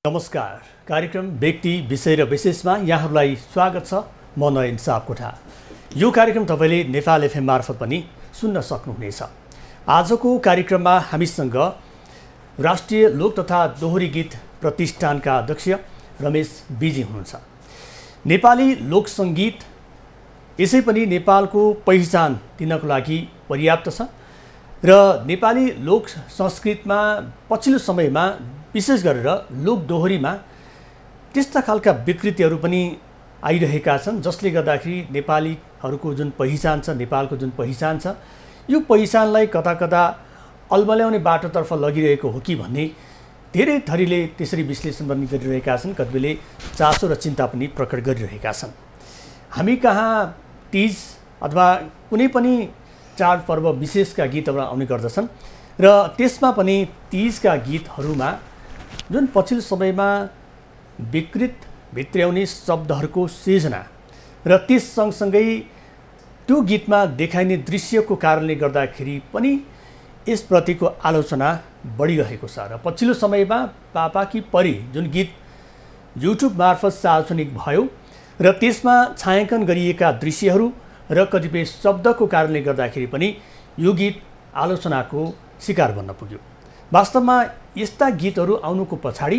नमस्कार। कार्यक्रम व्यक्ति विषय र विशेषमा यहाँहरूलाई स्वागत छ। म नयन सापकोटा। यो कार्यक्रम तपाईले नेपाल एफएम मार्फत पनि सुन्न सक्नुहुनेछ। आजको कार्यक्रममा हामीसँग राष्ट्रिय लोक तथा दोहोरी गीत प्रतिष्ठानका अध्यक्ष रमेश बिजी हुनुहुन्छ। नेपाली लोक सङ्गीत यसै पनि नेपालको पहिचान दिनको लागि पर्याप्त छ र नेपाली लोक संस्कृतिमा पछिल्लो समयमा विशेष गरेर लोक दोहोरीमा त्यस्ता खालका विकृतिहरू पनि आइरहेका छन्, जसले गर्दाखेरि नेपालीहरूको जुन पहिचान छ, नेपालको जुन पहिचान छ, यो पहिचानलाई कता कता अल्मल्याउने बाटोतर्फ लगिरहेको हो कि भन्ने धेरै थरीले त्यसरी विश्लेषण पनि गरिरहेका छन्। कतिपयले चासो र चिन्ता पनि प्रकट गरिरहेका छन्। हामी कहाँ तीज अथवा कुनै पनि चाडपर्व विशेषका गीतहरू आउने गर्दछन् र त्यसमा पनि तीजका गीतहरूमा जुन पछिल्लो समयमा विकृत भित्र्याउने शब्दहरूको सिर्जना र त्यस सँगसँगै त्यो गीतमा देखाइने दृश्यको कारणले गर्दाखेरि पनि यसप्रतिको आलोचना बढिरहेको छ। र पछिल्लो समयमा पापा कि परी जुन गीत युट्युब मार्फत सार्वजनिक भयो र त्यसमा छायाङ्कन गरिएका दृश्यहरू र कतिपय शब्दको कारणले गर्दाखेरि पनि यो गीत आलोचनाको शिकार बन्न पुग्यो। वास्तवमा यस्ता गीतहरू आउनुको पछाडि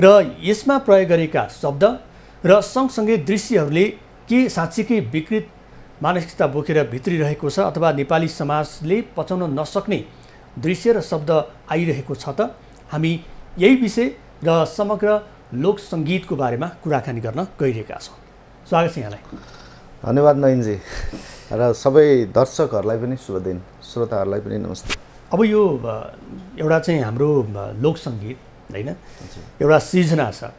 र यसमा प्रयोग गरेका शब्द र सँगसँगै दृश्यहरूले के साँच्चीकै विकृत मानसिकता बोकेर भित्रिरहेको छ अथवा नेपाली समाजले पचाउन नसक्ने दृश्य र शब्द आइरहेको छ त? हामी यही विषय र समग्र लोक सङ्गीतको बारेमा कुराकानी गर्न गइरहेका छौँ। स्वागत छ यहाँलाई। धन्यवाद नयनजी र सबै दर्शकहरूलाई पनि शुभ दिन, श्रोताहरूलाई पनि नमस्ते। अब यो एउटा चाहिँ हाम्रो लोक सङ्गीत हैन, एउटा सिर्जना छ।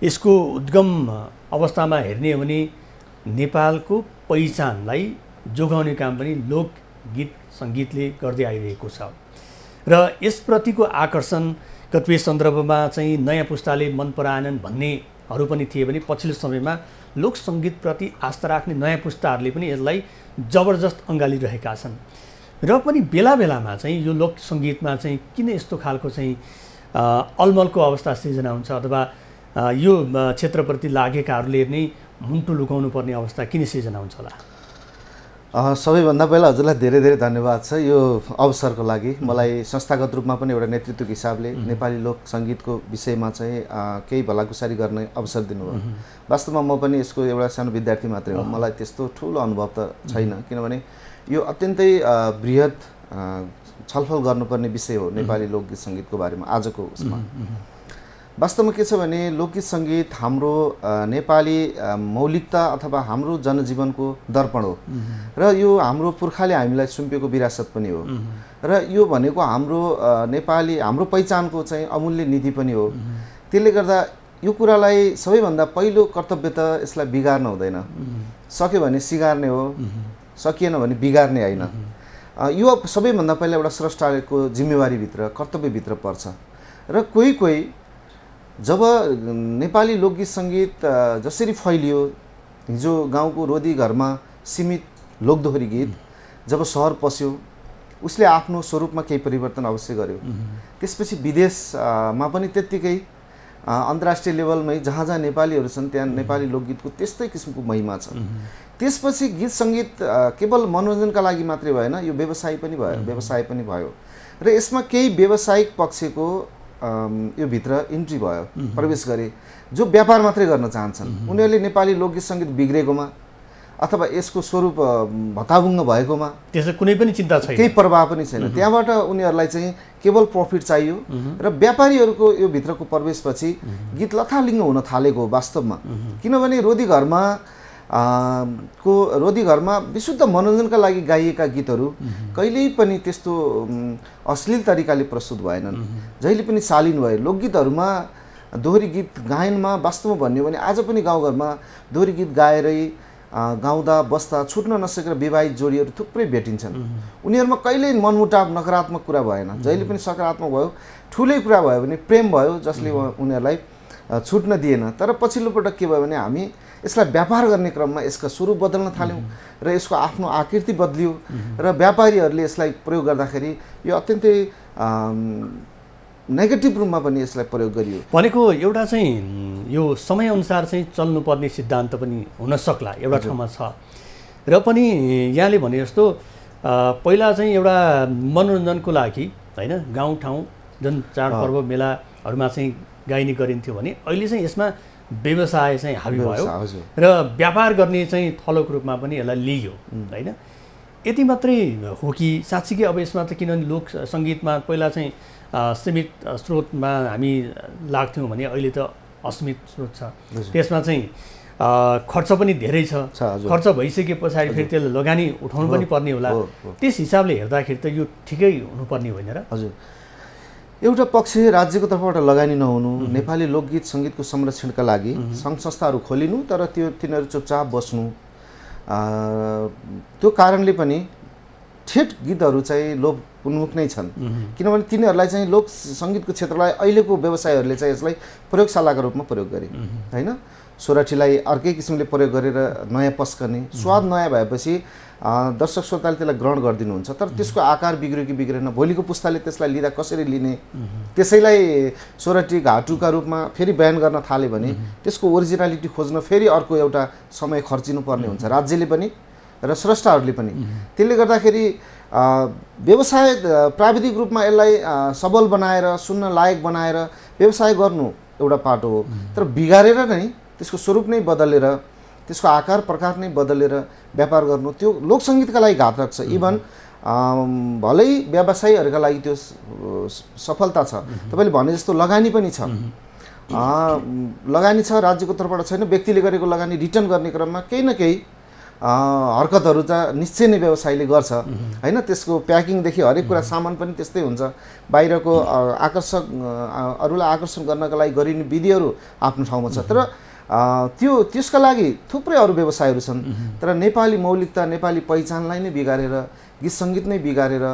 यसको उद्गम अवस्थामा हेर्ने हो भने नेपालको पहिचानलाई जोगाउने काम पनि लोकगीत सङ्गीतले गर्दै आइरहेको छ र यसप्रतिको आकर्षण कतिपय सन्दर्भमा चाहिँ नयाँ पुस्ताले मन पराएनन् भन्नेहरू पनि थिए भने पछिल्लो समयमा लोक सङ्गीतप्रति आस्था राख्ने नयाँ पुस्ताहरूले पनि यसलाई जबरजस्त अँगालिरहेका छन्। र पनि बेला बेलामा चाहिँ यो लोक सङ्गीतमा चाहिँ किन यस्तो खालको चाहिँ अलमलको अवस्था सिर्जना हुन्छ अथवा यो क्षेत्रप्रति लागेकाहरूले नै मुन्टु लुकाउनु पर्ने अवस्था किन सिर्जना हुन्छ होला? सबैभन्दा पहिला हजुरलाई धेरै धेरै धन्यवाद छ यो अवसरको लागि। मलाई संस्थागत रूपमा पनि एउटा नेतृत्वको हिसाबले नेपाली लोक सङ्गीतको विषयमा चाहिँ केही भलाकुसारी गर्ने अवसर दिनुभयो। वास्तवमा म पनि यसको एउटा सानो विद्यार्थी मात्रै हो, मलाई त्यस्तो ठुलो अनुभव त छैन, किनभने यो अत्यन्तै बृहत छलफल गर्नुपर्ने विषय हो नेपाली लोकगीत सङ्गीतको बारेमा आजको उसमा। वास्तवमा के छ भने लोकगीत सङ्गीत हाम्रो नेपाली मौलिकता अथवा हाम्रो जनजीवनको दर्पण हो र यो हाम्रो पुर्खाले हामीलाई सुम्पिएको विरासत पनि हो र यो भनेको हाम्रो नेपाली हाम्रो पहिचानको चाहिँ अमूल्य निधि पनि हो। त्यसले गर्दा यो कुरालाई सबैभन्दा पहिलो कर्तव्य त यसलाई बिगार्न हुँदैन, सक्यो भने सिगार्ने हो, सकिएन भने बिगार्ने होइन। यो सबैभन्दा पहिला एउटा स्रष्टाको जिम्मेवारीभित्र कर्तव्यभित्र पर्छ र कोही कोही जब नेपाली लोकगीत सङ्गीत जसरी फैलियो, हिजो गाउँको रोदी घरमा सीमित लोकदोहोरी गीत जब सहर पस्यो उसले आफ्नो स्वरूपमा केही परिवर्तन अवश्य गर्यो। त्यसपछि विदेशमा पनि त्यत्तिकै अन्तर्राष्ट्रिय लेभलमै जहाँ जहाँ नेपालीहरू छन् त्यहाँ नेपाली लोकगीतको त्यस्तै किसिमको महिमा छ। त्यसपछि गीत सङ्गीत केवल मनोरञ्जनका लागि मात्रै भएन, यो व्यवसाय पनि भयो र यसमा केही व्यावसायिक पक्षको यो भित्र इन्ट्री भयो, प्रवेश गरे जो व्यापार मात्रै गर्न चाहन्छन्। उनीहरूले नेपाली लोकगीत सङ्गीत बिग्रेकोमा अथवा यसको स्वरूप भताभुङ्ग भएकोमा त्यसले कुनै पनि चिन्ता छैन, केही प्रभाव पनि छैन। त्यहाँबाट उनीहरूलाई चाहिँ केवल प्रफिट चाहियो र व्यापारीहरूको यो भित्रको प्रवेशपछि गीत लथालिङ्ग हुन थालेको हो वास्तवमा। किनभने रोदी घरमा विशुद्ध मनोरञ्जनका लागि गाइएका गीतहरू कहिल्यै पनि त्यस्तो अश्लील तरिकाले प्रस्तुत भएनन्, जहिले पनि शालीन भए। लोकगीतहरूमा दोहोरी गीत गायनमा वास्तवमा भन्यो भने आज पनि गाउँघरमा दोहोरी गीत गाएरै गाउँदा बस्दा छुट्न नसकेर विवाहित जोडीहरू थुप्रै भेटिन्छन्। उनीहरूमा कहिल्यै मनमुटाव नकारात्मक कुरा भएन, जहिले पनि सकारात्मक भयो। ठुलै कुरा भयो भने प्रेम भयो जसले उनीहरूलाई छुट्न दिएन। तर पछिल्लो पटक के भयो भने हामी यसलाई व्यापार गर्ने क्रममा यसका स्वरूप बदल्न थाल्यौँ र यसको आफ्नो आकृति बदलियो र व्यापारीहरूले यसलाई प्रयोग गर्दाखेरि यो अत्यन्तै नेगेटिभ रूपमा पनि यसलाई प्रयोग गरियो। भनेको एउटा चाहिँ यो समयअनुसार चाहिँ चल्नुपर्ने सिद्धान्त पनि हुन सक्ला एउटा ठाउँमा छ र पनि यहाँले भने जस्तो पहिला चाहिँ एउटा मनोरञ्जनको लागि होइन गाउँठाउँ जुन चाडपर्व मेलाहरूमा चाहिँ गाइने गरिन्थ्यो भने अहिले चाहिँ यसमा व्यवसाय चाहिँ हाबी भयो र व्यापार गर्ने चाहिँ थलोको रूपमा पनि यसलाई लिइयो होइन। यति मात्रै हो कि साँच्चीकै अब यसमा त किनभने लोक सङ्गीतमा पहिला चाहिँ सीमित स्रोतमा हामी लाग्थ्यौँ भने अहिले त असीमित स्रोत छ, त्यसमा चाहिँ खर्च पनि धेरै छ। खर्च भइसके पछाडि फेरि त्यसले लगानी उठाउनु पनि पर्ने होला। त्यस हिसाबले हेर्दाखेरि त यो ठिकै हुनुपर्ने होइन र? हजुर, एउटा पक्ष राज्यको तर्फबाट लगानी नहुनु, नेपाली लोकगीत सङ्गीतको संरक्षणका लागि सङ्घ संस्थाहरू खोलिनु तर तिनीहरू चुपचाप बस्नु, त्यो कारणले पनि ठेट गीतहरू चाहिँ लोक उन्मुख नै छन्। किनभने तिनीहरूलाई चाहिँ लोक सङ्गीतको क्षेत्रलाई अहिलेको व्यवसायहरूले चाहिँ यसलाई प्रयोगशालाका रूपमा प्रयोग गरे होइन। सोराठीलाई अर्कै किसिमले प्रयोग गरेर नयाँ पस्कने, स्वाद नयाँ भएपछि दर्शक श्रोताले त्यसलाई ग्रहण गरिदिनुहुन्छ तर त्यसको आकार बिग्रियो कि बिग्रेन, भोलिको पुस्ताले त्यसलाई लिँदा कसरी लिने, त्यसैलाई सोराठी घाटुका रूपमा फेरि बयान गर्न थाल्यो भने त्यसको ओरिजिनालिटी खोज्न फेरि अर्को एउटा समय खर्चिनु पर्ने हुन्छ राज्यले पनि र स्रष्टाहरूले पनि। त्यसले गर्दाखेरि व्यवसाय प्राविधिक रूपमा यसलाई सबल बनाएर सुन्न लायक बनाएर व्यवसाय गर्नु एउटा पाटो हो, तर बिगारेर नै त्यसको स्वरूप नै बदलेर त्यसको आकार प्रकार नै बदलेर व्यापार गर्नु त्यो लोकसङ्गीतका लागि घातक छ। इभन भलै व्यवसायीहरूका लागि त्यो सफलता छ। तपाईँले भने जस्तो लगानी पनि छ, लगानी छ राज्यको तर्फबाट छैन, व्यक्तिले गरेको लगानी रिटर्न गर्ने क्रममा केही न केही हरकतहरू त निश्चय नै व्यवसायले गर्छ होइन। त्यसको प्याकिङदेखि हरेक कुरा सामान पनि त्यस्तै हुन्छ। बाहिरको आकर्षक अरूलाई आकर्षण गर्नका लागि गरिने विधिहरू आफ्नो ठाउँमा छ तर त्यसका लागि थुप्रै अरू व्यवसायहरू छन्। तर नेपाली मौलिकता नेपाली पहिचानलाई नै बिगारेर गीत सङ्गीत नै बिगारेर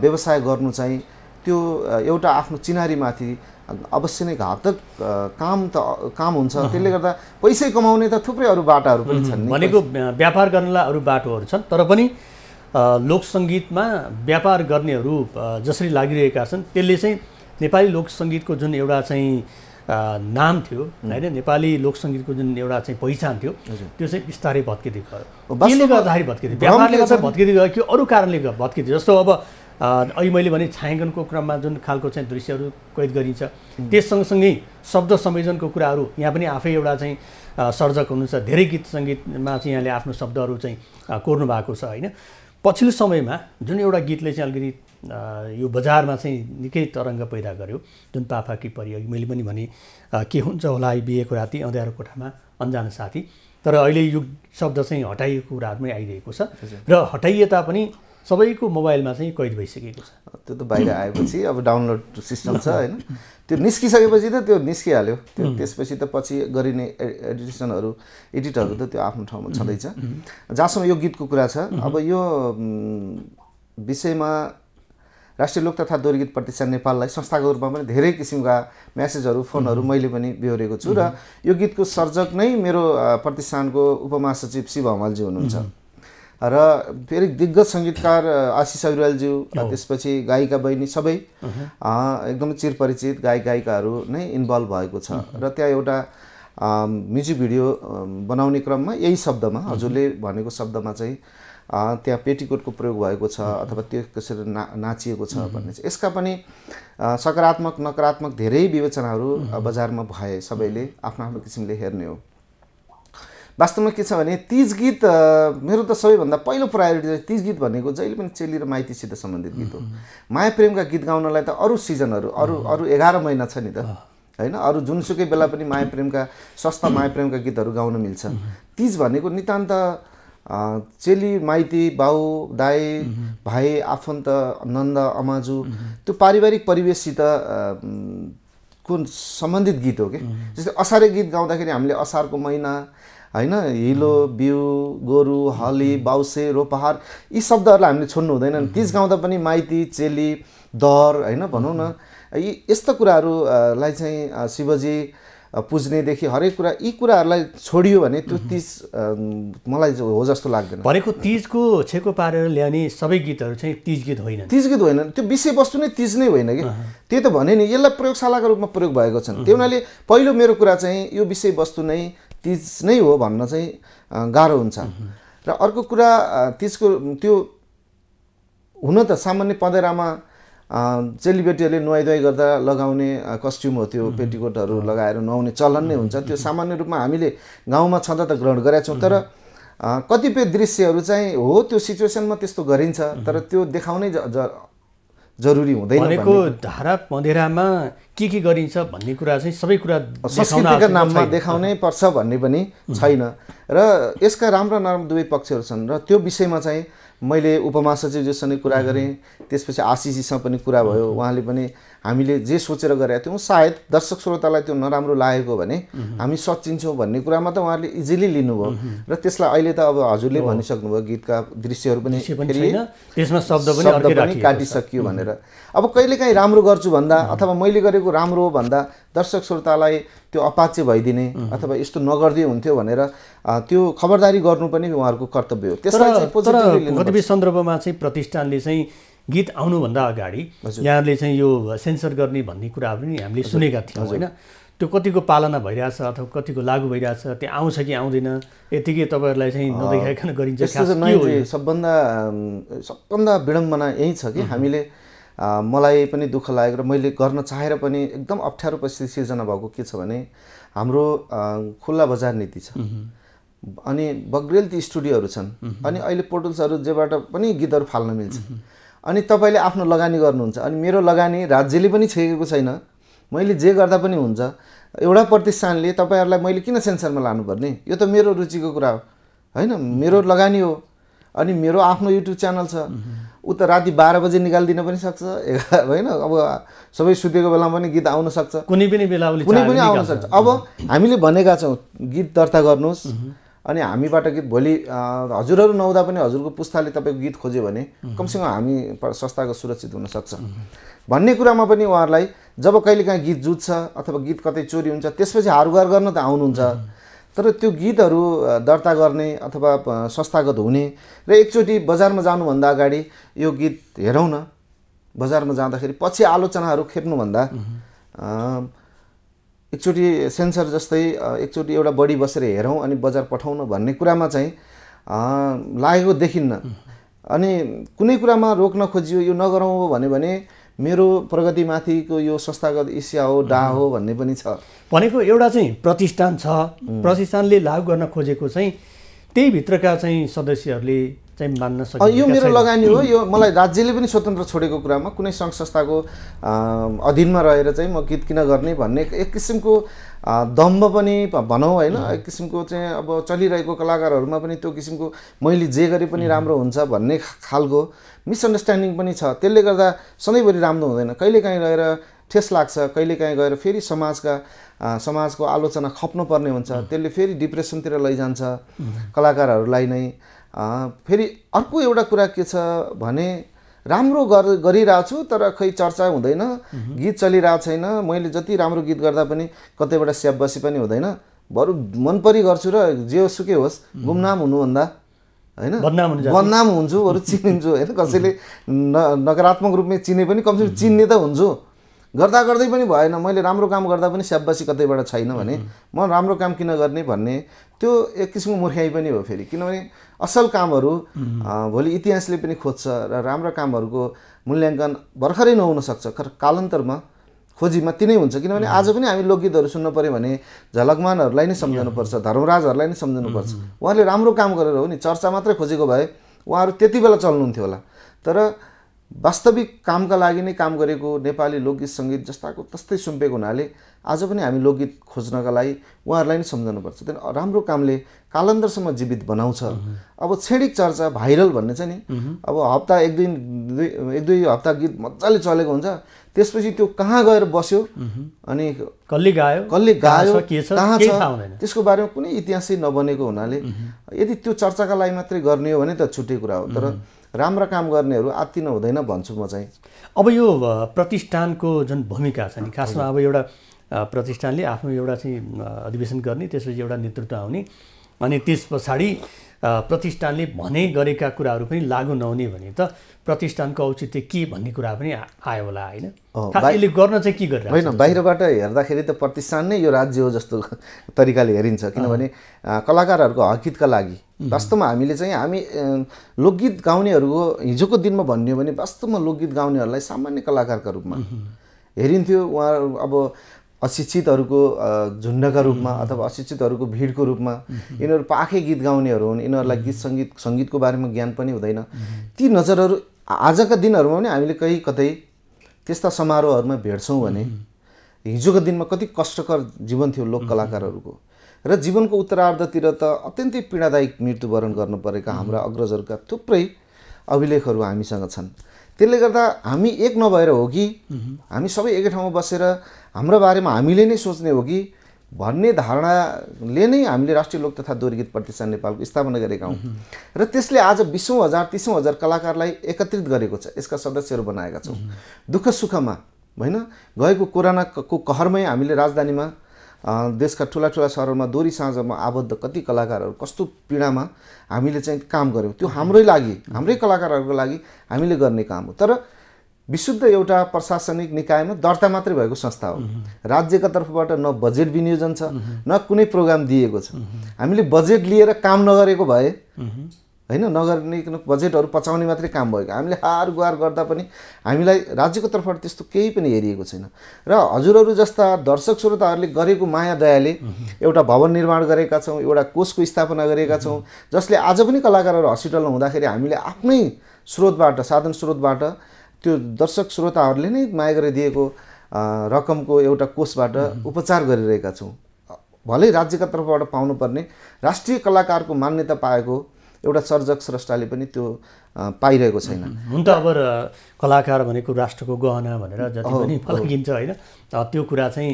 व्यवसाय गर्नु चाहिँ त्यो एउटा आफ्नो चिनारीमाथि अवश्य नै घातक काम हुन्छ। त्यसले गर्दा पैसै कमाउने त थुप्रै अरू बाटाहरू पनि छन्। भनेको व्यापार गर्नलाई अरू बाटोहरू छन् तर पनि लोकसङ्गीतमा व्यापार गर्नेहरू जसरी लागिरहेका छन् त्यसले चाहिँ नेपाली लोकसङ्गीतको जुन एउटा चाहिँ नाम थियो होइन, नेपाली लोकसङ्गीतको जुन एउटा चाहिँ पहिचान थियो त्यो चाहिँ बिस्तारै भत्किँदै गयो। त्यसले गर्दाखेरि भत्किँदै, व्यापारले गर्दा भत्किँदै गयो कि अरू कारणले भत्किँदै? जस्तो अब अहिले मैले भने छायाङ्कनको क्रममा जुन खालको चाहिँ दृश्यहरू कैद गरिन्छ त्यस सँगसँगै शब्द संयोजनको कुराहरू यहाँ पनि आफै एउटा चाहिँ सर्जक हुनुहुन्छ। धेरै गीत सङ्गीतमा चाहिँ यहाँले आफ्नो शब्दहरू चाहिँ कोर्नु भएको छ होइन। पछिल्लो समयमा जुन एउटा गीतले चाहिँ अलिकति यो बजारमा चाहिँ निकै तरङ्ग पैदा गर्यो, जुन पाफाकी परी, अघि मैले पनि भने के हुन्छ होला बिहेको राति अँध्यारो कोठामा अन्जान साथी, तर अहिले यो शब्द चाहिँ हटाइएको कुराहरूमै आइरहेको छ र हटाइए तापनि सबैको मोबाइलमा चाहिँ कैद भइसकेको छ। त्यो त बाहिर आएपछि अब डाउनलोड सिस्टम छ होइन, त्यो निस्किसकेपछि त त्यो निस्किहाल्यो। त्यो त्यसपछि त पछि गरिने एडिटहरू त त्यो आफ्नो ठाउँमा छँदैछ। जहाँसम्म यो गीतको कुरा छ, अब यो विषयमा राष्ट्रिय लोक तथा दोहोरी गीत प्रतिष्ठान नेपाललाई संस्थाको रूपमा पनि धेरै किसिमका म्यासेजहरू फोनहरू मैले पनि बेहोरेको छु र यो गीतको सर्जक नै मेरो प्रतिष्ठानको उपमहासचिव शिव हमालजी हुनुहुन्छ र फेरि दिग्गज सङ्गीतकार आशिष अग्रवालज्यू, त्यसपछि गायिका बहिनी सबै एकदमै चिरपरिचित गायक गायिकाहरू नै इन्भल्भ भएको छ र त्यहाँ एउटा म्युजिक भिडियो बनाउने क्रममा यही शब्दमा हजुरले भनेको शब्दमा चाहिँ त्यहाँ पेटिकोटको प्रयोग भएको छ अथवा त्यो कसरी नाचिएको छ भन्ने चाहिँ यसका पनि सकारात्मक नकारात्मक धेरै विवेचनाहरू बजारमा भए, सबैले आफ्नो आफ्नो किसिमले हेर्ने हो। वास्तवमा के छ भने तीज गीत मेरो त सबैभन्दा पहिलो प्रायोरिटी चाहिँ तीज गीत भनेको जहिले पनि चेली र माइतीसित सम्बन्धित गीत हो। माया प्रेमका गीत गाउनलाई त अरू सिजनहरू अरू 11 महिना छ नि त होइन, अरू जुनसुकै बेला पनि माया प्रेमका सस्ता माया प्रेमका गीतहरू गाउन मिल्छ। तीज भनेको नितान्त चेली माइती बाउ दाई भाइ आफन्त नन्द अमाजु त्यो पारिवारिक परिवेशसित को सम्बन्धित गीत हो कि। जस्तै असारे गीत गाउँदाखेरि हामीले असारको महिना होइन, हिलो बिउ गोरु हली बाउसे रोपहार यी शब्दहरूलाई हामीले छोड्नु हुँदैन। तीज गाउँदा पनि माइती चेली दर होइन भनौँ न, यी यस्ता कुराहरूलाई चाहिँ शिवजी पुज्नेदेखि हरेक कुरा यी कुराहरूलाई छोडियो भने त्यो तीज मलाई हो जस्तो लाग्दैन। भनेको तीजको छेको पारेर ल्याउने सबै गीतहरू चाहिँ तीज गीत होइन, तीज गीत होइन, त्यो विषयवस्तु नै तीज नै होइन कि। त्यही त भने नि यसलाई प्रयोगशालाका रूपमा प्रयोग भएको छन्। त्यो हुनाले पहिलो मेरो कुरा चाहिँ यो विषयवस्तु नै तीज नै हो भन्न चाहिँ गाह्रो हुन्छ। र अर्को कुरा तीजको त्यो हुन त सामान्य पँधेरामा चेलीबेटीहरूले नुहाइधुवाइ गर्दा लगाउने कस्ट्युम हो, त्यो पेटिकोटहरू लगाएर नुहाउने चलन नै हुन्छ। त्यो सामान्य रूपमा हामीले गाउँमा छँदा त ग्रहण गरेका छौँ, तर कतिपय दृश्यहरू चाहिँ हो त्यो सिचुएसनमा त्यस्तो गरिन्छ, तर त्यो देखाउनै जरुरी हुँदैन। भनेको धारा पँधेरामा के गरिन्छ भन्ने कुरा चाहिँ सबै कुरा संस्कृतिका नाममा देखाउनै पर्छ भन्ने पनि छैन। र यसका राम्रा नराम्रा दुवै पक्षहरू छन्। र त्यो विषयमा चाहिँ मैले उपमा सचिवज्यूसँग कुरा गरेँ, त्यसपछि आशिषजीसँग पनि कुरा भयो। उहाँले पनि हामीले जे सोचेर गरेका थियौँ सायद दर्शक श्रोतालाई त्यो नराम्रो लागेको भने हामी सचिन्छौँ भन्ने कुरामा त उहाँहरूले इजिली लिनुभयो। र त्यसलाई अहिले त अब हजुरले भनिसक्नुभयो गीतका दृश्यहरू पनि त्यसमा शब्द पनि काटिसकियो भनेर। अब कहिलेकाहीँ राम्रो गर्छु भन्दा अथवा मैले गरेको राम्रो हो भन्दा दर्शक श्रोतालाई त्यो अपाच्य भइदिने अथवा यस्तो नगर्दै हुन्थ्यो भनेर त्यो खबरदारी गर्नु पनि उहाँहरूको कर्तव्य हो। त्यसलाई चाहिँ पोजिटिभली लिनु। कतिपय सन्दर्भमा चाहिँ प्रतिष्ठानले चाहिँ गीत आउनुभन्दा अगाडि यहाँले चाहिँ यो सेन्सर गर्ने भन्ने कुराहरू पनि हामीले सुनेका थियौँ होइन। त्यो कतिको पालना भइरहेछ अथवा कतिको लागू भइरहेछ, त्यो आउँछ कि आउँदैन, यतिकै तपाईँहरूलाई चाहिँ नदेखाइकन गरिन्छ? सबभन्दा विडम्बना यही छ कि हामीले मलाई पनि दुःख लागेको र मैले गर्न चाहेर पनि एकदम अप्ठ्यारो परिस्थिति सिर्जना भएको के छ भने हाम्रो खुल्ला बजार नीति छ अनि बग्रेल ती स्टुडियोहरू छन् अनि अहिले पोर्टल्सहरू जेबाट पनि गीतहरू फाल्न मिल्छ। अनि तपाईँले आफ्नो लगानी गर्नुहुन्छ अनि मेरो लगानी राज्यले पनि छेकेको छैन, मैले जे गर्दा पनि हुन्छ। एउटा प्रतिष्ठानले तपाईँहरूलाई मैले किन सेन्सरमा लानुपर्ने? यो त मेरो रुचिको कुरा हो होइन, मेरो लगानी हो। अनि मेरो आफ्नो युट्युब च्यानल छ, ऊ त राति 12 बजे निकालिदिन पनि सक्छ होइन। अब सबै सुतेको बेलामा पनि गीत आउन सक्छ, कुनै पनि बेला आउन सक्छ। अब हामीले भनेका छौँ गीत दर्ता गर्नुहोस् अनि हामीबाट गीत भोलि हजुरहरू नहुँदा पनि हजुरको पुस्ताले तपाईँको गीत खोज्यो भने कमसेकम हामी संस्थाको सुरक्षित हुनसक्छ भन्ने कुरामा पनि उहाँहरूलाई जब कहिलेकाहीँ गीत जुत्छ अथवा गीत कतै चोरी हुन्छ त्यसपछि हारगुहार गर्न त आउनुहुन्छ, तर त्यो गीतहरू दर्ता गर्ने अथवा संस्थागत हुने र एकचोटि बजारमा जानुभन्दा अगाडि यो गीत हेरौँ न, बजारमा जाँदाखेरि पछि आलोचनाहरू खेप्नुभन्दा एकचोटि सेन्सर जस्तै एकचोटि एउटा बढी बसेर हेरौँ अनि बजार पठाउन भन्ने कुरामा चाहिँ लागेको देखिन्न। अनि कुनै कुरामा रोक्न खोजियो यो नगरौँ हो भने मेरो प्रगतिमाथिको यो संस्थागत इच्छा हो डा हो भन्ने पनि छ। भनेको एउटा चाहिँ प्रतिष्ठान छ, प्रतिष्ठानले लागू गर्न खोजेको चाहिँ त्यही भित्रका चाहिँ सदस्यहरूले चाहिँ मान्न सक्छ। यो मेरो लगानी हो, यो मलाई राज्यले पनि स्वतन्त्र छोडेको कुरामा कुनै सङ्घ संस्थाको अधीनमा रहेर चाहिँ म गीत किन गर्ने भन्ने एक किसिमको दम्भ पनि भनौँ होइन। एक किसिमको चाहिँ अब चलिरहेको कलाकारहरूमा पनि त्यो किसिमको मैले जे गरे पनि राम्रो हुन्छ भन्ने खालको मिसअन्डरस्ट्यान्डिङ पनि छ। त्यसले गर्दा सधैँभरि राम्रो हुँदैन, कहिलेकाहीँ गएर ठेस लाग्छ, कहिलेकाहीँ गएर फेरि समाजको आलोचना खप्नुपर्ने हुन्छ, त्यसले फेरि डिप्रेसनतिर लैजान्छ कलाकारहरूलाई नै। फेरि अर्को एउटा कुरा के छ भने राम्रो गरिरहेको छु तर खै चर्चा हुँदैन, गीत चलिरहेको छैन, मैले जति राम्रो गीत गर्दा पनि कतैबाट स्याबबासी पनि हुँदैन, बरु मनपरी गर्छु र जे सुकै होस् गुमनाम हुनुभन्दा होइन बदनाम हुन्छु बरु चिनिन्छु होइन। कसैले नकारात्मक रूपमा चिने पनि कमसेकम चिन्ने त हुन्छु, गर्दा गर्दै पनि भएन, मैले राम्रो काम गर्दा पनि स्याबबासी कतैबाट छैन भने म राम्रो काम किन गर्ने भन्ने त्यो एक किसिमको मूर्खाइ पनि हो फेरि। किनभने असल कामहरू भोलि इतिहासले पनि खोज्छ र राम्रा कामहरूको मूल्याङ्कन भर्खरै नहुन सक्छ, कालान्तरमा खोजीमा तिनै हुन्छ। किनभने आज पनि हामी लोकगीतहरू सुन्नु पऱ्यो भने झलकमानहरूलाई नै सम्झनुपर्छ, धर्मराजहरूलाई नै सम्झनुपर्छ। उहाँले राम्रो काम गरेर हो नि, चर्चा मात्रै खोजेको भए उहाँहरू त्यति बेला चल्नुहुन्थ्यो होला, तर वास्तविक कामका लागि नै काम गरेको नेपाली लोकगीत सङ्गीत जस्ताको तस्तै सुम्पेको हुनाले आज पनि हामी लोकगीत खोज्नका लागि उहाँहरूलाई नै सम्झनुपर्छ। त्यही राम्रो कामले कालान्तरसम्म जीवित बनाउँछ। अब क्षणिक चर्चा भाइरल भन्ने छ नि, अब हप्ता एक दुई हप्ता गीत मजाले चलेको हुन्छ, त्यसपछि त्यो कहाँ गएर बस्यो अनि कसले गायो कहाँ छ त्यसको बारेमा कुनै इतिहासै नबनेको हुनाले यदि त्यो चर्चाका लागि मात्रै गर्ने हो भने त छुट्टै कुरा हो, तर राम्रा काम गर्नेहरू आत्तिन हुँदैन भन्छु म चाहिँ। अब यो प्रतिष्ठानको जुन भूमिका छ नि खासमा अब एउटा प्रतिष्ठानले आफ्नो एउटा चाहिँ अधिवेशन गर्ने, त्यसपछि एउटा नेतृत्व आउने, अनि त्यस पछाडि प्रतिष्ठानले भने गरेका कुराहरू पनि लागू नहुने भने त प्रतिष्ठानको औचित्य के भन्ने कुरा पनि आयो होला होइन? खास यसले गर्न चाहिँ के गरिरहेको होइन, बाहिरबाट हेर्दाखेरि त प्रतिष्ठान नै यो राज्य हो जस्तो तरिकाले हेरिन्छ। किनभने कलाकारहरूको हकितका लागि वास्तवमा हामीले चाहिँ हामी लोकगीत गाउनेहरूको हिजोको दिनमा भन्यो भने वास्तवमा लोकगीत गाउनेहरूलाई सामान्य कलाकारका रूपमा हेरिन्थ्यो। उहाँ अब अशिक्षितहरूको झुन्डका रूपमा अथवा अशिक्षितहरूको भिडको रूपमा यिनीहरू पाखे गीत गाउनेहरू हुन्, यिनीहरूलाई गीत सङ्गीतको बारेमा ज्ञान पनि हुँदैन। ती नजरहरू आजका दिनहरूमा पनि हामीले कहीँ कतै त्यस्ता समारोहहरूमा भेट्छौँ भने हिजोको दिनमा कति कष्टकर जीवन थियो लोक कलाकारहरूको, र जीवनको उत्तरार्धतिर त अत्यन्तै पीडादायक मृत्युवरण गर्नु परेका हाम्रा अग्रजहरूका थुप्रै अभिलेखहरू हामीसँग छन्। त्यसले गर्दा हामी एक नभएर हो कि हामी सबै एकै ठाउँमा बसेर हाम्रो बारेमा हामीले नै सोच्ने हो कि भन्ने धारणाले नै हामीले राष्ट्रिय लोक तथा दोहोरी गीत प्रतिष्ठान नेपालको स्थापना गरेका हौँ, र त्यसले आज 20,000-30,000 कलाकारलाई एकत्रित गरेको छ, यसका सदस्यहरू बनाएका छौँ। दुःख सुखमा होइन, गएको कोरोनाको कहरमै हामीले राजधानीमा देशका ठुला ठुला सहरहरूमा दोहोरी साँझमा आबद्ध कति कलाकारहरू कस्तो पीडामा हामीले चाहिँ काम गऱ्यौँ। त्यो हाम्रै लागि, हाम्रै कलाकारहरूको लागि हामीले गर्ने काम हो। तर विशुद्ध एउटा प्रशासनिक निकायमा दर्ता मात्रै भएको संस्था हो। राज्यका तर्फबाट न बजेट विनियोजन छ, न कुनै प्रोग्राम दिएको छ। हामीले बजेट लिएर काम नगरेको भए होइन, नगर्ने बजेटहरू पचाउने मात्रै काम भएको, हामीले हार गुहार गर्दा पनि हामीलाई राज्यको तर्फबाट त्यस्तो केही पनि हेरिएको छैन। र हजुरहरू जस्ता दर्शक श्रोताहरूले गरेको माया दयाले एउटा भवन निर्माण गरेका छौँ, एउटा कोषको स्थापना गरेका छौँ, जसले आज पनि कलाकारहरू हस्पिटलमा हुँदाखेरि हामीले आफ्नै स्रोतबाट, साधन स्रोतबाट त्यो दर्शक श्रोताहरूले नै माया गरिदिएको रकमको एउटा कोषबाट उपचार गरिरहेका छौँ। भलै राज्यका तर्फबाट पाउनुपर्ने राष्ट्रिय कलाकारको मान्यता पाएको एउटा सर्जक स्रष्टाले पनि त्यो पाइरहेको छैन। हुन त अब कलाकार भनेको राष्ट्रको गहना भनेर जति पनि फलकिन्छ होइन, त्यो कुरा चाहिँ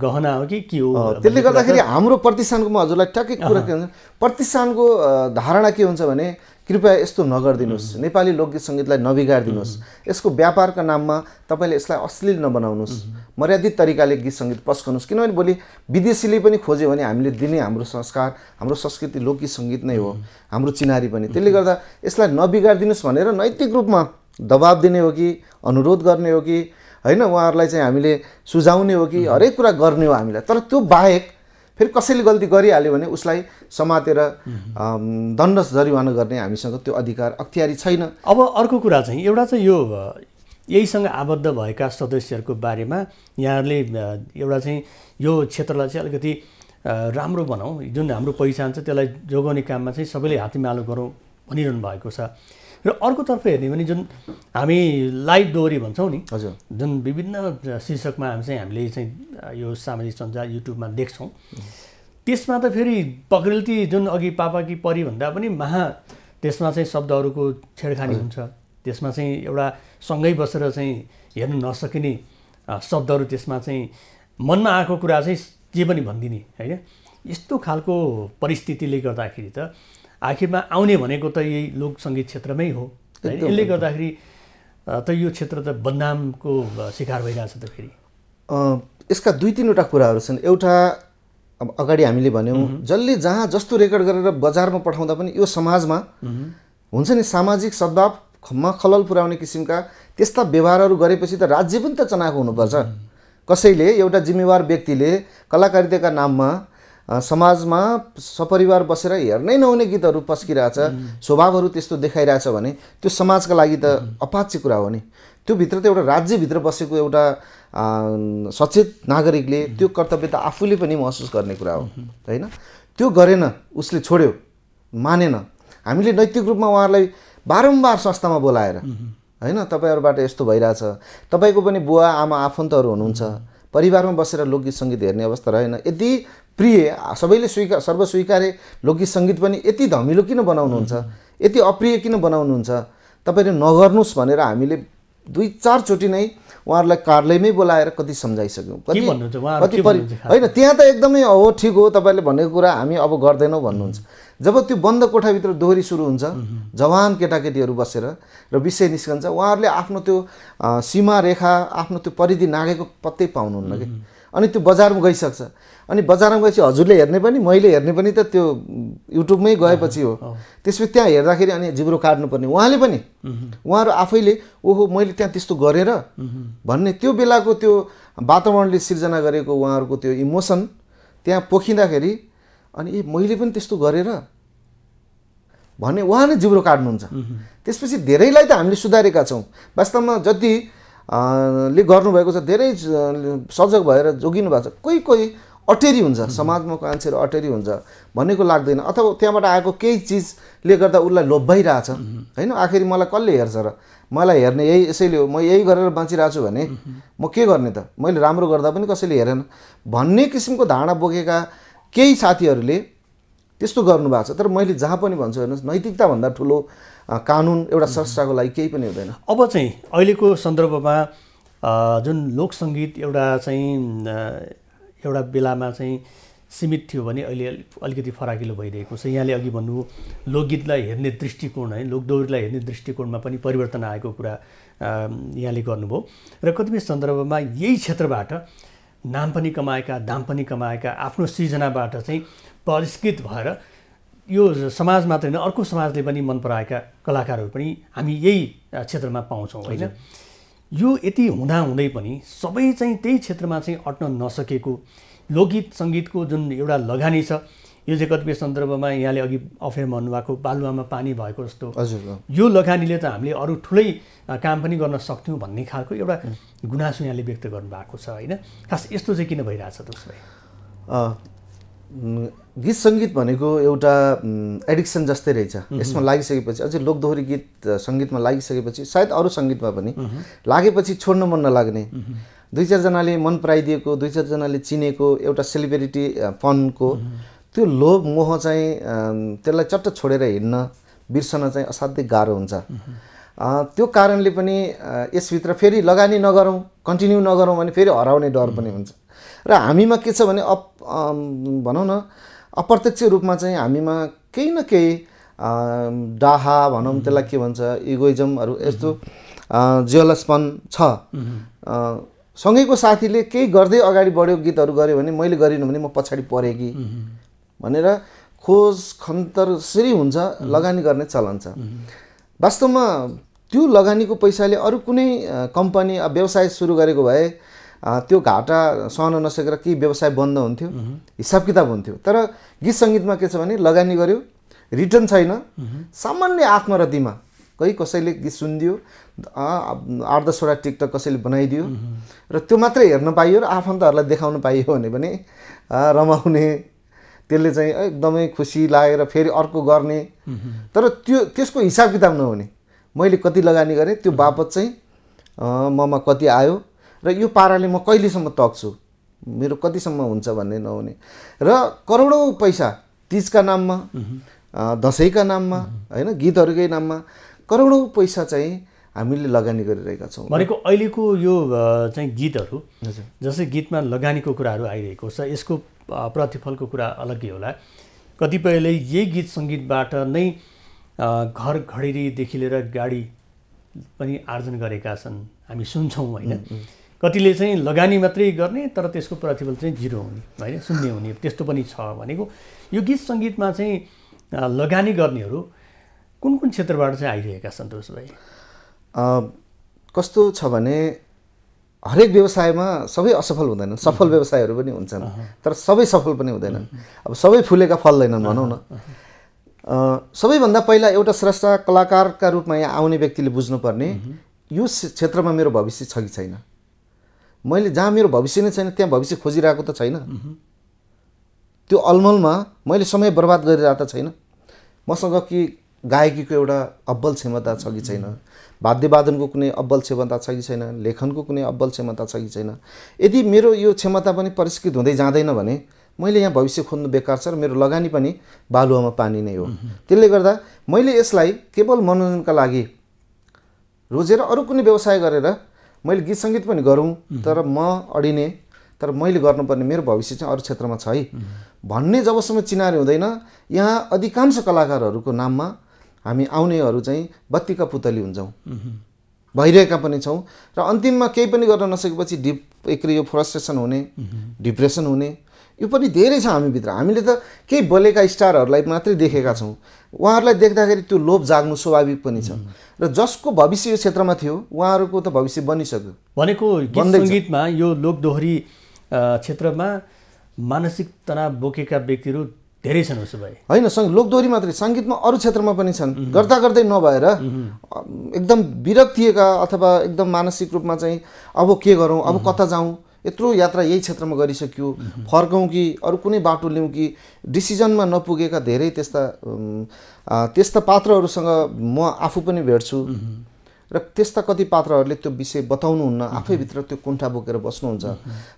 गहना हो कि के हो? त्यसले गर्दाखेरि हाम्रो प्रतिष्ठानको, म हजुरलाई ट्याक्कै कुरा के हुन्छ, प्रतिष्ठानको धारणा के हुन्छ भने कृपया यस्तो नगरिदिनुहोस्, नेपाली लोकगीत सङ्गीतलाई नबिगारिदिनुहोस्, यसको व्यापारका नाममा तपाईँले यसलाई अश्लील नबनाउनुहोस्, मर्यादित तरिकाले गीत सङ्गीत पस्कनुहोस्। किनभने भोलि विदेशीले पनि खोज्यो भने हामीले दिने हाम्रो संस्कार, हाम्रो संस्कृति लोकगीत सङ्गीत नै हो, हाम्रो चिनारी पनि। त्यसले गर्दा यसलाई नबिगारिदिनुहोस् भनेर नैतिक रूपमा दबाब दिने हो कि अनुरोध गर्ने हो कि होइन, उहाँहरूलाई चाहिँ हामीले सुझाउने हो कि हरेक कुरा गर्ने हो हामीलाई। तर त्यो बाहेक फेरि कसैले गल्ती गरिहाल्यो भने उसलाई समातेर दण्ड जरिवाना गर्ने हामीसँग त्यो अधिकार अख्तियारी छैन। अब अर्को कुरा चाहिँ एउटा चाहिँ यो यहीसँग आबद्ध भएका सदस्यहरूको बारेमा यहाँहरूले एउटा चाहिँ यो क्षेत्रलाई चाहिँ अलिकति राम्रो बनाऊ, जुन हाम्रो पहिचान छ त्यसलाई जोगाउने काममा चाहिँ सबैले हातेमालो गरौँ भनिरहनु भएको छ। र अर्कोतर्फ हेर्ने भने जुन हामी लाइभ दोहोरी भन्छौँ नि, हजुर, जुन विभिन्न शीर्षकमा हामीले चाहिँ यो सामाजिक सञ्जाल युट्युबमा देख्छौँ, त्यसमा त फेरि पक्रेल्ती जुन अघि पापा कि परी भन्दा पनि त्यसमा चाहिँ शब्दहरूको छेडखानी हुन्छ, त्यसमा चाहिँ एउटा सँगै बसेर चाहिँ हेर्न नसकिने शब्दहरू, त्यसमा चाहिँ मनमा आएको कुरा चाहिँ जे पनि भनिदिने होइन, यस्तो खालको परिस्थितिले गर्दाखेरि त आखिरमा आउने भनेको त यही लोक सङ्गीत क्षेत्रमै हो। यसले गर्दाखेरि त यो क्षेत्र त बदनामको शिकार भइरहेछ त फेरि। यसका 2-3वटा कुराहरू छन्। एउटा अब अगाडि हामीले भन्यौँ, जसले जहाँ जस्तो रेकर्ड गरेर बजारमा पठाउँदा पनि यो समाजमा हुन्छ नि सामाजिक सद्भावमा खलल पुर्याउने किसिमका त्यस्ता व्यवहारहरू गरेपछि त राज्य पनि त चनाखो हुनुपर्छ। कसैले, एउटा जिम्मेवार व्यक्तिले कलाकारिताका नाममा समाजमा सपरिवार बसेर हेर्नै नहुने गीतहरू पस्किरहेछ, स्वभावहरू त्यस्तो देखाइरहेछ भने त्यो समाजका लागि त अपाच्य कुरा हो नि। त्यो भित्र त एउटा राज्यभित्र बसेको एउटा सचेत नागरिकले त्यो कर्तव्य त आफूले पनि महसुस गर्ने कुरा हो होइन। त्यो गरेन, उसले छोड्यो, मानेन। हामीले नैतिक रूपमा उहाँहरूलाई बारम्बार संस्थामा बोलाएर होइन, तपाईँहरूबाट यस्तो भइरहेछ, तपाईँको पनि बुवा आमा आफन्तहरू हुनुहुन्छ, परिवारमा बसेर लोकगीत सङ्गीत हेर्ने अवस्था रहेन। यति प्रिय, सबैले सर्वस्वीकार्य लोकगीत सङ्गीत पनि यति धमिलो किन बनाउनुहुन्छ, यति अप्रिय किन बनाउनुहुन्छ, तपाईँले नगर्नुहोस् भनेर हामीले 2-4 चोटि नै उहाँहरूलाई कार्यालयमै बोलाएर कति सम्झाइसक्यौँ। होइन, त्यहाँ त एकदमै हो, ठिक हो, तपाईँले भनेको कुरा हामी अब गर्दैनौँ भन्नुहुन्छ। जब त्यो बन्द कोठाभित्र दोहोरी सुरु हुन्छ, जवान केटाकेटीहरू बसेर र विषय निस्कन्छ, उहाँहरूले आफ्नो त्यो सीमा रेखा, आफ्नो त्यो परिधि नागेको पत्तै पाउनुहुन्न कि। अनि त्यो बजारमा गइसक्छ अनि बजारमा गएपछि हजुरले हेर्ने पनि मैले हेर्ने पनि त त्यो युट्युबमै गएपछि हो त्यसपछि त्यहाँ हेर्दाखेरि अनि जिब्रो काट्नुपर्ने उहाँले पनि उहाँहरू आफैले ओहो मैले त्यहाँ त्यस्तो गरेर भन्ने त्यो बेलाको त्यो वातावरणले सिर्जना गरेको उहाँहरूको त्यो इमोसन त्यहाँ पोखिँदाखेरि अनि ए मैले पनि त्यस्तो गरेर भन्ने उहाँले जिब्रो काट्नुहुन्छ त्यसपछि धेरैलाई त हामीले सुधारेका छौँ वास्तवमा जति ले गर्नुभएको छ धेरै सजग भएर जोगिनु भएको छ कोही कोही अटेरी हुन्छ समाजमा मान्छेहरू अटेरी हुन्छ भन्नेको लाग्दैन अथवा त्यहाँबाट आएको केही चिजले गर्दा उसलाई लोभ्याइरहेछ होइन आखिरी मलाई कसले हेर्छ र मलाई हेर्ने यही यसैले हो म यही गरेर बाँचिरहेको छु भने म के गर्ने त मैले राम्रो गर्दा पनि कसैले हेरेन भन्ने किसिमको धारणा बोकेका केही साथीहरूले त्यस्तो गर्नुभएको छ तर मैले जहाँ पनि भन्छु हेर्नुहोस् नैतिकताभन्दा ठुलो कानुन एउटा संस्थाको लागि केही पनि हुँदैन अब चाहिँ अहिलेको सन्दर्भमा जुन लोकसङ्गीत एउटा चाहिँ एउटा बेलामा चाहिँ सीमित थियो भने अहिले अलिकति फराकिलो भइरहेको छ यहाँले अघि भन्नुभयो लोकगीतलाई हेर्ने दृष्टिकोण है लोकदोहोरीलाई हेर्ने दृष्टिकोणमा पनि परिवर्तन आएको कुरा यहाँले गर्नुभयो र कतिपय सन्दर्भमा यही क्षेत्रबाट नाम पनि कमाएका दाम पनि कमाएका आफ्नो सृजनाबाट चाहिँ परिष्कृत भएर यो समाज मात्रै होइन अर्को समाजले पनि मन पराएका कलाकारहरू पनि हामी यही क्षेत्रमा पाउँछौँ होइन यो यति हुँदाहुँदै पनि सबै चाहिँ त्यही क्षेत्रमा चाहिँ अट्न नसकेको लोकगीत सङ्गीतको जुन एउटा लगानी छ यो चाहिँ कतिपय सन्दर्भमा यहाँले अघि अफेरमा भन्नुभएको बालुवामा पानी भएको जस्तो यो लगानीले त हामीले अरू ठुलै काम पनि गर्न सक्थ्यौँ भन्ने खालको एउटा गुनासो यहाँले व्यक्त गर्नुभएको छ होइन खास यस्तो चाहिँ किन भइरहेछ त उसलाई गीत सङ्गीत भनेको एउटा एडिक्सन जस्तै रहेछ यसमा लागिसकेपछि अझै लोकदोहोरी गीत सङ्गीतमा लागिसकेपछि सायद अरू सङ्गीतमा पनि लागेपछि छोड्न मन नलाग्ने दुई चारजनाले मन पराइदिएको दुई चारजनाले चिनेको एउटा सेलिब्रिटी फनको त्यो लोभ मोह चाहिँ त्यसलाई चट्ट छोडेर हिँड्न बिर्सन चाहिँ असाध्यै गाह्रो हुन्छ त्यो कारणले पनि यसभित्र फेरि लगानी नगरौँ कन्टिन्यू नगरौँ भने फेरि हराउने डर पनि हुन्छ र हामीमा के छ भने भनौँ न अप्रत्यक्ष रूपमा चाहिँ हामीमा केही न केही डाहा भनौँ त्यसलाई के भन्छ इगोइजमहरू यस्तो जियलसपन छ सँगैको साथीले केही गर्दै अगाडि बढ्यो गीतहरू गऱ्यो भने मैले गरिनँ भने म पछाडि परेँ कि भनेर खोज खन्तर यसरी हुन्छ लगानी गर्ने चलन छ वास्तवमा त्यो लगानीको पैसाले अरू कुनै कम्पनी व्यवसाय सुरु गरेको भए त्यो घाटा सहन नसकेर केही व्यवसाय बन्द हुन्थ्यो हिसाब किताब हुन्थ्यो तर गीत सङ्गीतमा के छ भने लगानी गर्यो रिटर्न छैन सामान्य आत्मरतिमा कोही कसैले गीत सुनिदियो 8-10वटा टिकटक कसैले बनाइदियो र त्यो मात्रै हेर्न पाइयो र आफन्तहरूलाई देखाउन पाइयो भने पनि रमाउने त्यसले चाहिँ एकदमै खुसी लागेर फेरि अर्को गर्ने तर त्यसको हिसाब किताब नहुने मैले कति लगानी गरेँ त्यो बापत चाहिँ ममा कति आयो र यो पाराले म कहिलेसम्म तक्छु मेरो कतिसम्म हुन्छ भन्ने नहुने र करोडौँ पैसा तीजका नाममा दसैँका नाममा होइन गीतहरूकै नाममा करोडौँ पैसा चाहिँ हामीले लगानी गरिरहेका छौँ भनेको अहिलेको यो चाहिँ गीतहरू जस्तै गीतमा लगानीको कुराहरू आइरहेको छ यसको प्रतिफलको कुरा अलग्गै होला कतिपयले यही गीत सङ्गीतबाट नै घर घडेरीदेखि लिएर गाडी पनि आर्जन गरेका छन् हामी सुन्छौँ होइन कतिले चाहिँ लगानी मात्रै गर्ने तर त्यसको प्रतिफल चाहिँ जिरो हुने होइन शून्य हुने त्यस्तो पनि छ भनेको यो गीत सङ्गीतमा चाहिँ लगानी गर्नेहरू कुन कुन क्षेत्रबाट चाहिँ आइरहेका सन्तोष भाइ कस्तो छ भने हरेक व्यवसायमा सबै असफल हुँदैनन् सफल व्यवसायहरू पनि हुन्छन् तर सबै सफल पनि हुँदैनन् अब सबै फुलेका फल्दैनन् भनौँ न सबैभन्दा पहिला एउटा स्रष्टा कलाकारका रूपमा यहाँ आउने व्यक्तिले बुझ्नुपर्ने यो क्षेत्रमा मेरो भविष्य छ कि छैन मैले जहाँ मेरो भविष्य नै छैन त्यहाँ भविष्य खोजिरहेको त छैन त्यो अलमलमा मैले समय बर्बाद गरिरहेको त छैन मसँग कि गायकीको एउटा अब्बल क्षमता छ कि छैन वाद्यवादनको कुनै अब्बल क्षमता छ कि छैन लेखनको कुनै अब्बल क्षमता छ कि छैन यदि मेरो यो क्षमता पनि परिष्कृत हुँदै जाँदैन भने मैले यहाँ भविष्य खोज्नु बेकार छ र मेरो लगानी पनि बालुवामा पानी नै हो त्यसले गर्दा मैले यसलाई केवल मनोरञ्जनका लागि रोजेर अरू कुनै व्यवसाय गरेर मैले गीत सङ्गीत पनि गरौँ तर म अडिने तर मैले गर्नुपर्ने मेरो भविष्य चाहिँ अरू क्षेत्रमा छ है भन्ने जबसम्म चिनारी हुँदैन यहाँ अधिकांश कलाकारहरूको नाममा हामी आउनेहरू चाहिँ बत्तीका पुतली हुन्छौँ भइरहेका पनि छौँ र अन्तिममा केही पनि गर्न नसकेपछि एक यो फ्रस्ट्रेसन हुने, डिप्रेसन हुने यो पनि धेरै छ हामीभित्र। हामीले त केही बोलेका स्टारहरूलाई मात्रै देखेका छौँ, उहाँहरूलाई देख्दाखेरि त्यो लोभ जाग्नु स्वाभाविक पनि छ र जसको भविष्य यो क्षेत्रमा थियो उहाँहरूको त भविष्य बनिसक्यो। भनेको गीत सङ्गीतमा यो लोकदोहोरी क्षेत्रमा मानसिक तनाव बोकेका व्यक्तिहरू धेरै छन् उसो भए होइन। लोकदोहोरी मात्रै, सङ्गीतमा अरू क्षेत्रमा पनि छन्, गर्दा गर्दै नभएर एकदम विरक्तिएका अथवा एकदम मानसिक रूपमा चाहिँ अब के गरौँ, अब कता जाउँ, यत्रो यात्रा यही क्षेत्रमा गरिसक्यो, फर्कौँ कि अरू कुनै बाटो लिउँ कि डिसिजनमा नपुगेका धेरै त्यस्ता पात्रहरूसँग म आफू पनि भेट्छु र त्यस्ता कति पात्रहरूले त्यो विषय बताउनुहुन्न, आफैभित्र त्यो कुण्ठा बोकेर बस्नुहुन्छ।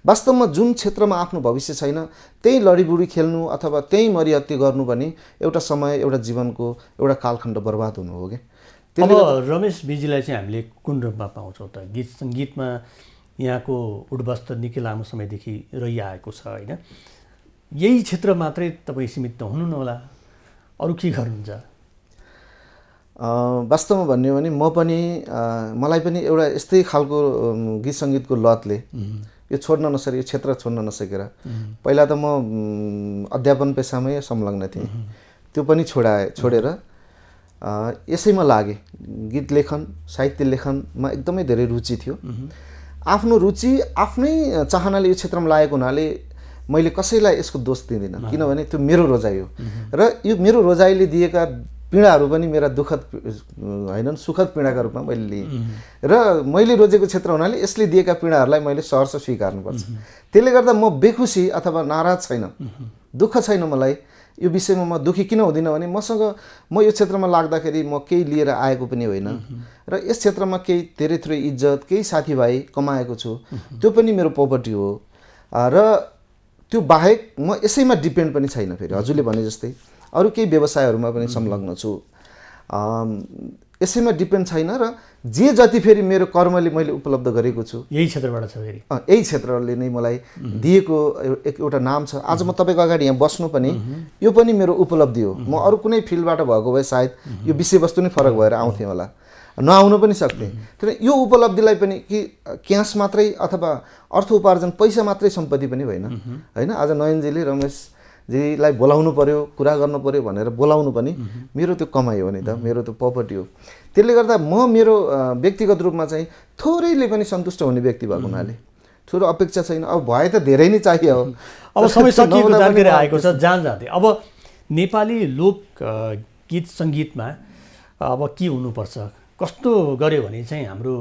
वास्तवमा जुन क्षेत्रमा आफ्नो भविष्य छैन त्यही लडीबुडी खेल्नु अथवा त्यही मरिहत्ते गर्नु भने एउटा समय, एउटा जीवनको एउटा कालखण्ड बर्बाद हुनु हो कि। अब रमेश विजीलाई चाहिँ हामीले कुन रूपमा पाउँछौँ त? गीत सङ्गीतमा यहाँको उठबस्थ निकै लामो समयदेखि रहिआएको छ होइन, यही क्षेत्र मात्रै तपाईँ सीमित हुनु नहोला, अरू के गर्नुहुन्छ? वास्तवमा भन्ने हो भने मलाई पनि एउटा यस्तै खालको गीत सङ्गीतको लतले यो छोड्न नसकेर, यो क्षेत्र छोड्न नसकेर, पहिला त म अध्यापन पेसामै संलग्न थिएँ, त्यो पनि छोडेर यसैमा लागेँ। गीत लेखन, साहित्य लेखनमा एकदमै धेरै रुचि थियो। आफ्नो रुचि आफ्नै चाहनाले यो क्षेत्रमा लागेको हुनाले मैले कसैलाई यसको दोष दिँदिनँ, किनभने त्यो मेरो रोजाइ हो र यो मेरो रोजाइले दिएका पीडाहरू पनि मेरा दुःखद होइनन्, सुखद पीडाका रूपमा मैले लिएँ र मैले रोजेको क्षेत्र हुनाले यसले दिएका पीडाहरूलाई मैले सहर्ष स्वीकार्नुपर्छ। त्यसले गर्दा म बेखुसी अथवा नाराज छैन, दुःख छैन मलाई यो विषयमा। म दुःखी किन हुँदिनँ भने म यो क्षेत्रमा लाग्दाखेरि म केही लिएर आएको पनि होइन र यस क्षेत्रमा केही धेरै थोरै इज्जत, केही साथीभाइ कमाएको छु, त्यो पनि मेरो पोभर्टी हो र त्यो बाहेक म यसैमा डिपेन्ड पनि छैन। फेरि हजुरले भने जस्तै अरू केही व्यवसायहरूमा पनि संलग्न छु, यसैमा डिपेन्ड छैन र जे जति फेरि मेरो कर्मले मैले उपलब्ध गरेको छु यही क्षेत्रबाट छ, फेरि यही क्षेत्रले नै मलाई दिएको एउटा नाम छ। आज म तपाईँको अगाडि यहाँ बस्नु पनि यो पनि मेरो उपलब्धि हो। म अरू कुनै फिल्डबाट भएको भए सायद यो विषयवस्तु नै फरक भएर आउँथेँ होला, नआउनु पनि सक्थेँ। तर यो उपलब्धिलाई पनि कि क्यास मात्रै अथवा अर्थ उपार्जन, पैसा मात्रै सम्पत्ति पनि होइन। आज नयनजीले रमेशजीलाई बोलाउनु पर्यो, कुरा गर्नु पर्यो भनेर बोलाउनु पनि मेरो त्यो कमाइ हो नि त, मेरो त्यो प्रपर्टी हो। त्यसले गर्दा म मेरो व्यक्तिगत रूपमा चाहिँ थोरैले पनि सन्तुष्ट हुने व्यक्ति भएको हुनाले ठुलो अपेक्षा छैन। अब भए त धेरै नै चाहियो। अब समय सकिएको जानकारी आएको छ जाँदै। अब नेपाली लोक गीत सङ्गीतमा अब के हुनुपर्छ, कस्तो गर्यो भने चाहिँ हाम्रो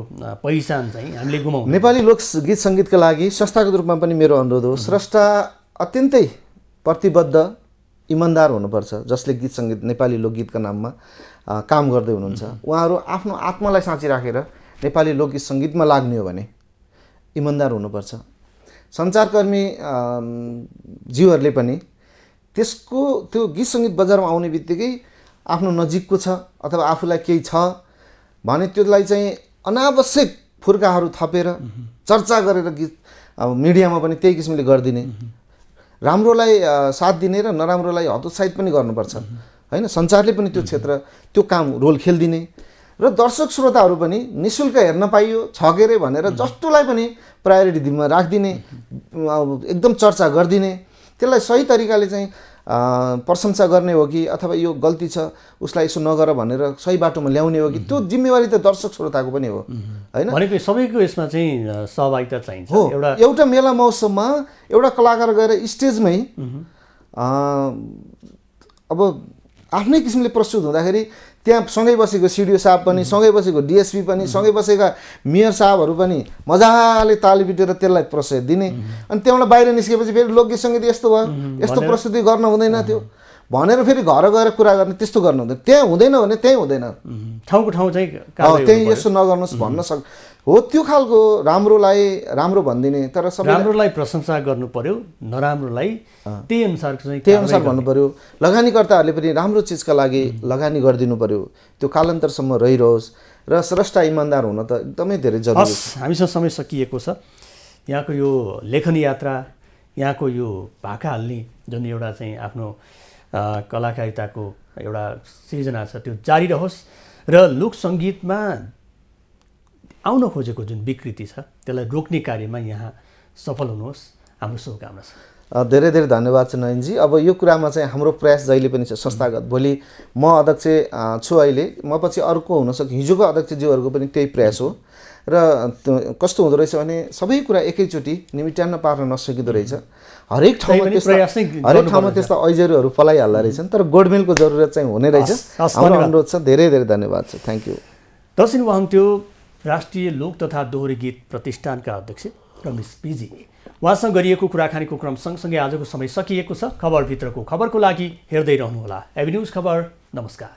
पहिचान चाहिँ हामीले गुमाउँ? नेपाली लोक गीत सङ्गीतका लागि संस्थागत रूपमा पनि मेरो अनुरोध हो, स्रष्टा अत्यन्तै प्रतिबद्ध इमान्दार हुनुपर्छ, जसले गीत सङ्गीत नेपाली लोकगीतका नाममा काम गर्दै हुनुहुन्छ। उहाँहरू आफ्नो आत्मालाई साँची राखेर नेपाली लोकगीत सङ्गीतमा लाग्ने हो भने इमान्दार हुनुपर्छ। सञ्चारकर्मी जीवहरूले पनि त्यो गीत सङ्गीत बजारमा आउने बित्तिकै आफ्नो नजिकको छ अथवा आफूलाई केही छ भने त्यसलाई चाहिँ अनावश्यक फुर्काहरू थपेर चर्चा गरेर गीत मिडियामा पनि त्यही किसिमले गरिदिने, राम्रोलाई साथ दिने र नराम्रोलाई हतोत्साहित पनि गर्नुपर्छ होइन। सञ्चारले पनि त्यो क्षेत्र, त्यो काम, रोल खेलिदिने र दर्शक श्रोताहरू पनि निःशुल्क हेर्न पाइयो छ के अरे भनेर जस्तोलाई पनि प्रायोरिटी दिनमा राखिदिने, एकदम चर्चा गरिदिने, त्यसलाई सही तरिकाले चाहिँ प्रशंसा गर्ने हो कि अथवा यो गल्ती छ उसलाई यसो नगर भनेर सही बाटोमा ल्याउने हो कि, त्यो जिम्मेवारी त दर्शक श्रोताको पनि हो होइन। भनेको सबैको यसमा चाहिँ सहभागिता चाहिन्छ। एउटा मेला महोत्सवमा एउटा कलाकार गएर स्टेजमै अब आफ्नै किसिमले प्रस्तुत हुँदाखेरि त्यहाँ सँगै बसेको सिडिओ साहब पनि, सँगै बसेको डिएसपी पनि, सँगै बसेका मेयर साहबहरू पनि मजाले ताली पिटेर त्यसलाई प्रोत्साहन दिने। अनि त्यहाँबाट बाहिर निस्केपछि फेरि लोकगीत सङ्गीत यस्तो भयो, यस्तो प्रस्तुति गर्न हुँदैन थियो भनेर फेरि घर गएर कुरा गर्ने, त्यस्तो गर्नु हुँदैन। त्यहाँ हुँदैन भने त्यहीँ हुँदैन, ठाउँको ठाउँ चाहिँ त्यहीँ यसो नगर्नुहोस् भन्न हो। त्यो खालको राम्रोलाई राम्रो भनिदिने, तर राम्रोलाई प्रशंसा गर्नु पर्यो, नराम्रोलाई त्यही अनुसार भन्नु पर्यो। लगानीकर्ताहरूले पनि राम्रो चिजका लागि लगानी गरिदिनु पर्यो, त्यो कालान्तरसम्म रहिरहोस् र स्रष्टा इमान्दार हुन त एकदमै धेरै जरुरी छ। हामीसँग समय सकिएको छ। यहाँको यो लेखन यात्रा, यहाँको यो भाका हाल्ने जुन एउटा चाहिँ आफ्नो कलाकारिताको एउटा सृजना छ त्यो जारी रहोस् र लोक सङ्गीतमा आउन खोजेको जुन विकृति छ त्यसलाई रोक्ने कार्यमा यहाँ सफल हुनुहोस्, हाम्रो शुभकामना छ। धेरै धेरै धन्यवाद छ नयनजी। अब यो कुरामा चाहिँ हाम्रो प्रयास जहिले पनि छ संस्थागत। भोलि म अध्यक्ष छु अहिले, म पछि अर्को हुनसक्छ, हिजोको अध्यक्षज्यूहरूको पनि त्यही प्रयास हो। र कस्तो हुँदो रहेछ भने सबै कुरा एकैचोटि निमिट्यान्न पार्न नसकिँदो रहेछ। हरेक ठाउँमा त्यस्ता ऐजरीहरू पलाइहाल्दा रहेछन्, तर गोडमेलको जरुरत चाहिँ हुने रहेछ। हाम्रो अनुरोध छ। धेरै धेरै धन्यवाद छ। Thank you. दर्शन उहाँन्थ्यो राष्ट्रिय लोक तथा दोहोरी गीत प्रतिष्ठानका अध्यक्ष रमेश पिजी। उहाँसँग गरिएको कुराकानीको क्रम सँगसँगै आजको समय सकिएको छ। खबरभित्रको खबरको लागि हेर्दै रहनुहोला एबी न्युज खबर। नमस्कार।